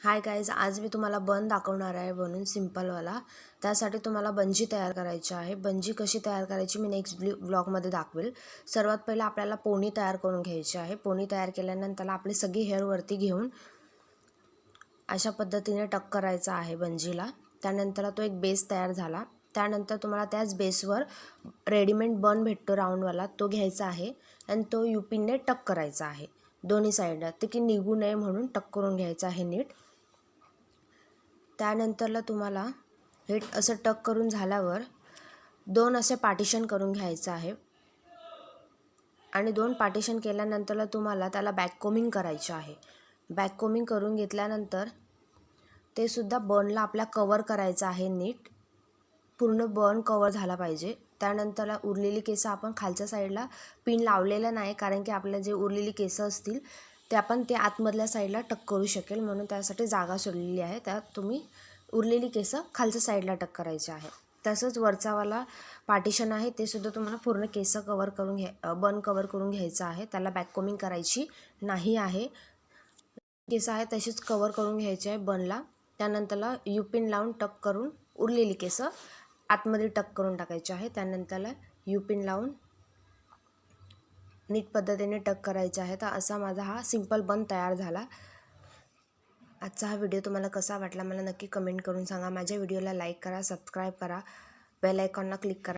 Hi guys, आज मी तुम्हाला बन दाखवणार आहे बनवून सिंपलवाला। त्यासाठी तुम्हाला बंजी तयार करायची आहे। बंजी कशी तयार करायची मी नेक्स्ट व्लॉगमध्ये दाखवेल। सर्वात पहिला आपल्याला पोनी तयार करून घ्यायची आहे। पोनी तयार केल्यानंतर आपली सगळी हेअर वरती घेऊन अशा पद्धतीने टक करायचा आहे बंजीला। त्यानंतर तो एक बेस तयार झाला। त्यानंतर तुम्हाला त्याच बेसवर रेडीमेड बन भेटतो राऊंडवाला, तो घ्यायचा आहे आणि तो यूपिनने टक करायचा आहे दोन्ही साईडला, ते की निघू नये म्हणून टक करून घ्यायचं आहे नीट। त्यानंतरला तुम्हाला हे असं टक करून झाल्यावर दोन असे पार्टिशन करून घ्यायचं आहे आणि दोन पार्टिशन केल्यानंतरला तुम्हाला त्याला बॅक कोमिंग करायचं आहे। बॅक कोमिंग करून घेतल्यानंतर ते सुद्धा बनला आपल्या कवर करायचं आहे नीट, पूर्ण बन कवर झाला पाहिजे। त्यानंतरला उरलेली केस आपण खालच्या साईडला पिन लावलेलं नाही, कारण की आपल्या जे उरलेली केस असतील ते आपण ते आतमधल्या साईडला टक करू शकेल म्हणून त्यासाठी जागा सोडलेली आहे। त्यात तुम्ही उरलेली केस खालच्या साईडला टक करायची आहे। तसंच वरचावाला पार्टिशन आहे ते सुद्धा तुम्हाला पूर्ण केस कवर करून बन कवर करून घ्यायचं आहे। त्याला बॅक कोमिंग करायची नाही आहे। केस आहे तशीच कवर करून घ्यायचे आहे बनला। त्यानंतरला यूपिन लावून टक करून उरलेली केस आतमध्ये टक करून टाकायची आहे। त्यानंतरला यूपिन लावून नीट पद्धतीने टक करायचे आहे। तर असा माझा हा सिंपल बन तयार झाला। आजचा हा व्हिडिओ तुम्हाला कसा वाटला मला नक्की कमेंट करून सांगा। माझ्या व्हिडिओला लाईक करा, सबस्क्राईब करा, बेल आयकॉनला क्लिक करा।